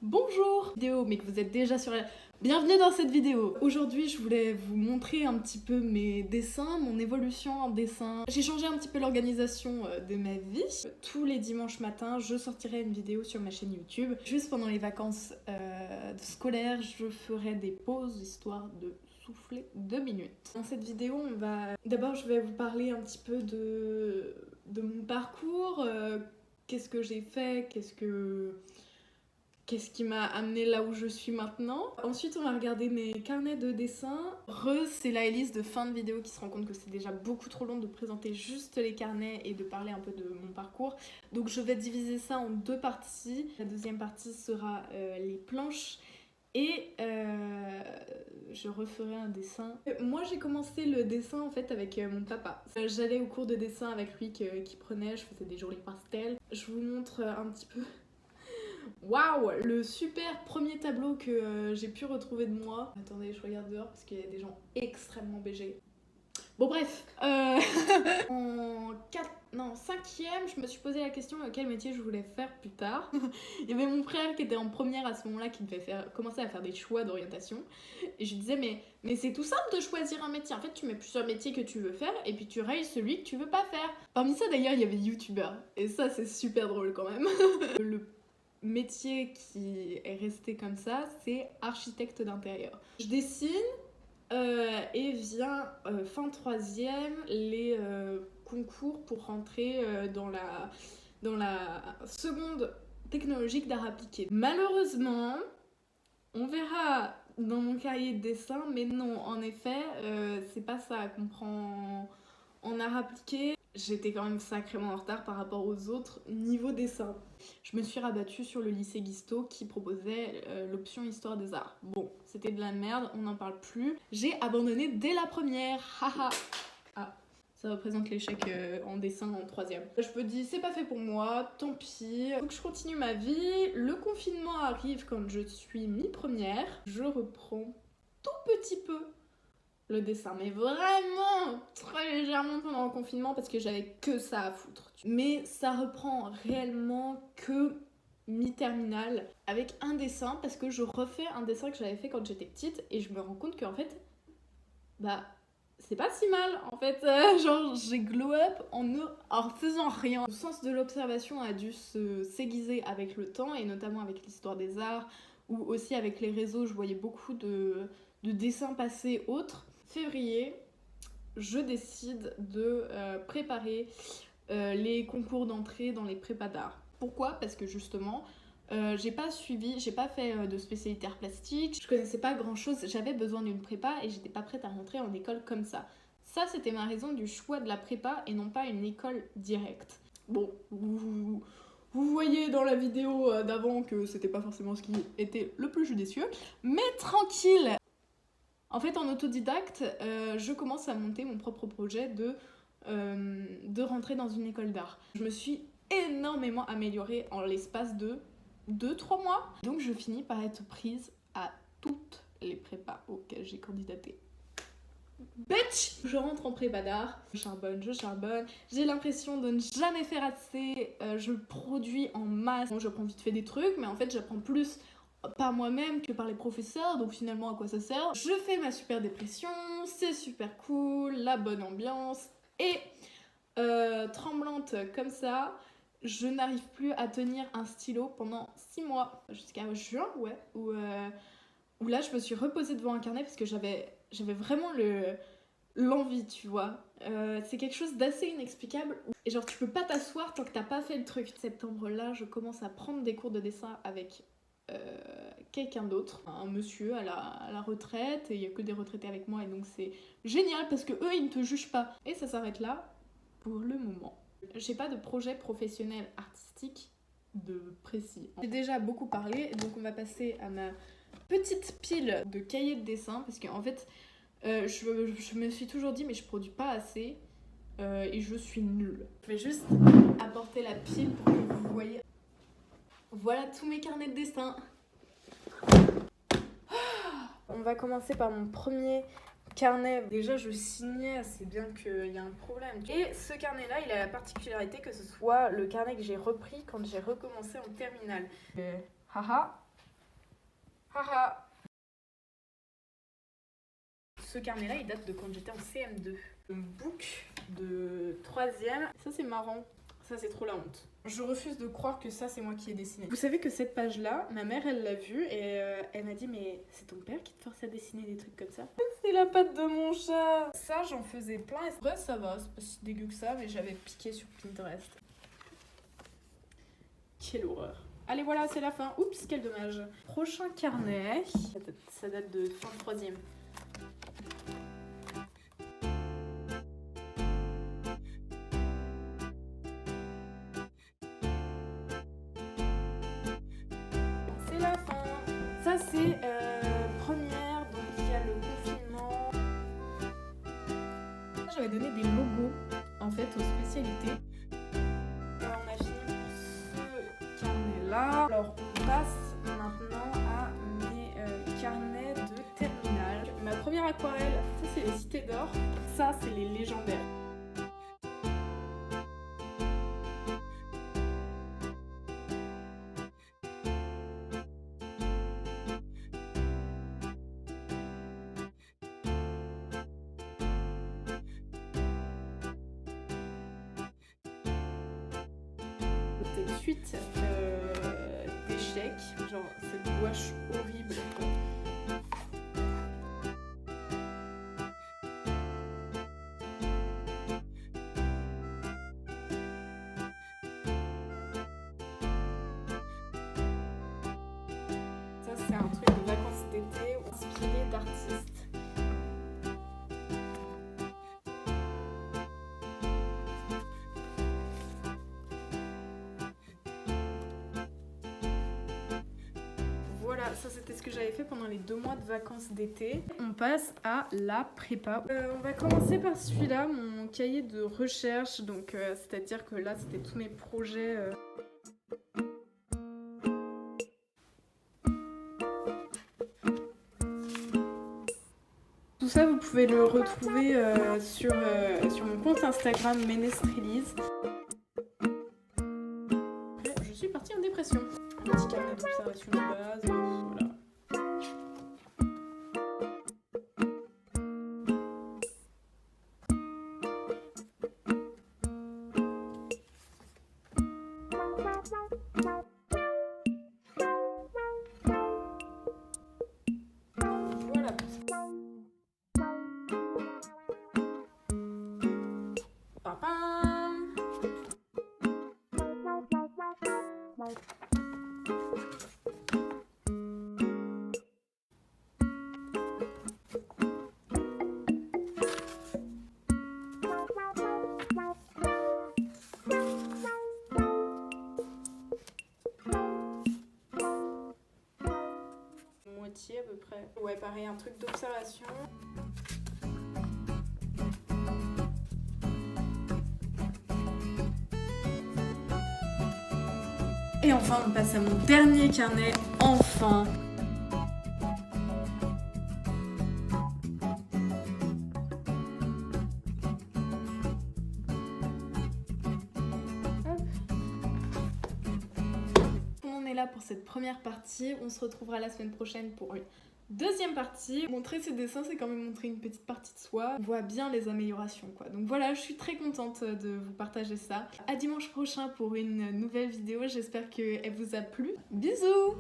Bonjour vidéo, mais que vous êtes déjà sur la... Bienvenue dans cette vidéo. Aujourd'hui, je voulais vous montrer un petit peu mes dessins, mon évolution en dessin. J'ai changé un petit peu l'organisation de ma vie. Tous les dimanches matins, je sortirai une vidéo sur ma chaîne YouTube. Juste pendant les vacances scolaires, je ferai des pauses histoire de souffler 2 minutes. Dans cette vidéo, D'abord, je vais vous parler un petit peu de mon parcours. Qu'est-ce que j'ai fait, qu'est-ce qui m'a amené là où je suis maintenant. Ensuite, on va regarder mes carnets de dessin. C'est la Elise de fin de vidéo qui se rend compte que c'est déjà beaucoup trop long de présenter juste les carnets et de parler un peu de mon parcours. Donc je vais diviser ça en 2 parties. La deuxième partie sera les planches et je referai un dessin. Moi, j'ai commencé le dessin en fait avec mon papa. J'allais au cours de dessin avec lui qui prenait, je faisais des jolis pastels. Je vous montre un petit peu. Waouh, le super premier tableau que j'ai pu retrouver de moi. Attendez, je regarde dehors parce qu'il y a des gens extrêmement BG. Bon bref, en 5e, je me suis posé la question de quel métier je voulais faire plus tard. Il y avait mon frère qui était en première à ce moment-là qui devait commencer à faire des choix d'orientation. Et je lui disais mais c'est tout simple de choisir un métier. En fait, tu mets plusieurs métiers que tu veux faire et puis tu rayes celui que tu veux pas faire. Parmi ça d'ailleurs, il y avait youtubeur. Et ça, c'est super drôle quand même. Le métier qui est resté comme ça, c'est architecte d'intérieur. Je dessine et vient fin 3e les concours pour rentrer dans la seconde technologique d'art appliqué. Malheureusement, on verra dans mon cahier de dessin, mais non, en effet, c'est pas ça qu'on prend en art appliqué. J'étais quand même sacrément en retard par rapport aux autres niveau dessin. Je me suis rabattue sur le lycée Guisto qui proposait l'option Histoire des Arts. Bon, c'était de la merde, on n'en parle plus. J'ai abandonné dès la première, haha. Ah, ça représente l'échec en dessin en 3e. Je me dis, c'est pas fait pour moi, tant pis. Donc je continue ma vie. Le confinement arrive quand je suis mi-première. Je reprends tout petit peu le dessin, mais vraiment très légèrement pendant le confinement parce que j'avais que ça à foutre. Mais ça reprend réellement que mi-terminale avec un dessin parce que je refais un dessin que j'avais fait quand j'étais petite et je me rends compte qu'en fait, c'est pas si mal en fait. Genre j'ai glow up en faisant rien. Le sens de l'observation a dû s'aiguiser avec le temps et notamment avec l'histoire des arts ou aussi avec les réseaux. Je voyais beaucoup de dessins passés autres. Février, je décide de préparer les concours d'entrée dans les prépas d'art. Pourquoi ? Parce que justement, j'ai pas fait de spécialité art plastique, je connaissais pas grand chose, j'avais besoin d'une prépa et j'étais pas prête à rentrer en école comme ça. Ça, c'était ma raison du choix de la prépa et non pas une école directe. Bon, vous voyez dans la vidéo d'avant que c'était pas forcément ce qui était le plus judicieux, mais tranquille. En fait, en autodidacte, je commence à monter mon propre projet de rentrer dans une école d'art. Je me suis énormément améliorée en l'espace de 2-3 mois. Donc je finis par être prise à toutes les prépas auxquelles j'ai candidaté. Bitch! Je rentre en prépa d'art, je charbonne, j'ai l'impression de ne jamais faire assez, je produis en masse. Bon, j'apprends vite fait des trucs, mais en fait j'apprends plus par moi-même que par les professeurs, donc finalement à quoi ça sert? Je fais ma super dépression, c'est super cool, la bonne ambiance, et tremblante comme ça, je n'arrive plus à tenir un stylo pendant 6 mois, jusqu'à juin, ouais, où là je me suis reposée devant un carnet parce que j'avais vraiment l'envie, tu vois. C'est quelque chose d'assez inexplicable. Et genre tu peux pas t'asseoir tant que t'as pas fait le truc. Septembre là, je commence à prendre des cours de dessin avec quelqu'un d'autre, un monsieur à la retraite, et il y a que des retraités avec moi et donc c'est génial parce que eux ils ne te jugent pas. Et ça s'arrête là pour le moment. J'ai pas de projet professionnel artistique de précis. J'ai déjà beaucoup parlé, donc on va passer à ma petite pile de cahiers de dessin parce qu'en fait je me suis toujours dit mais je produis pas assez et je suis nulle. Je vais juste apporter la pile pour que vous voyez. Voilà tous mes carnets de dessin. On va commencer par mon premier carnet. Déjà je signais, c'est bien qu'il y a un problème. Et ce carnet là il a la particularité que ce soit le carnet que j'ai repris quand j'ai recommencé en terminale. Haha. Haha. Ce carnet-là, il date de quand j'étais en CM2. Un book de 3e. Ça, c'est marrant. Ça, c'est trop la honte. Je refuse de croire que ça, c'est moi qui ai dessiné. Vous savez que cette page-là, ma mère, elle l'a vue et elle m'a dit « Mais c'est ton père qui te force à dessiner des trucs comme ça ?» C'est la patte de mon chat. Ça, j'en faisais plein. Et vrai, ça va, c'est pas si dégueu que ça, mais j'avais piqué sur Pinterest. Quelle horreur. Allez, voilà, c'est la fin. Oups, quel dommage. Prochain carnet. Ça date de fin de 3e. C'est la fin. Ça, c'est première, donc il y a le confinement. J'avais donné des logos, en fait, aux spécialités. On a fini pour ce carnet-là. Alors, on passe maintenant à mes carnets de terminale. Ma première aquarelle, ça, c'est les cités d'or. Ça, c'est les légendaires. C'était suite d'échecs, genre cette gouache horrible. Ça, c'est un truc de vacances d'été inspiré d'artistes. Voilà, ça c'était ce que j'avais fait pendant les 2 mois de vacances d'été. On passe à la prépa. On va commencer par celui-là, mon cahier de recherche. Donc, c'est-à-dire que là, c'était tous mes projets. Tout ça, vous pouvez le retrouver sur mon compte Instagram Ménestrelise. Je suis partie en dépression. Un petit carnet d'observation de base, voilà. Voilà pour ça. Pam. Moitié à peu près. Ouais, pareil, un truc d'observation. Et enfin, on passe à mon dernier carnet, enfin. On est là pour cette première partie. On se retrouvera la semaine prochaine pour une deuxième partie. Montrer ses dessins, c'est quand même montrer une petite partie de soi. On voit bien les améliorations, quoi. Donc voilà, je suis très contente de vous partager ça. À dimanche prochain pour une nouvelle vidéo. J'espère qu'elle vous a plu. Bisous!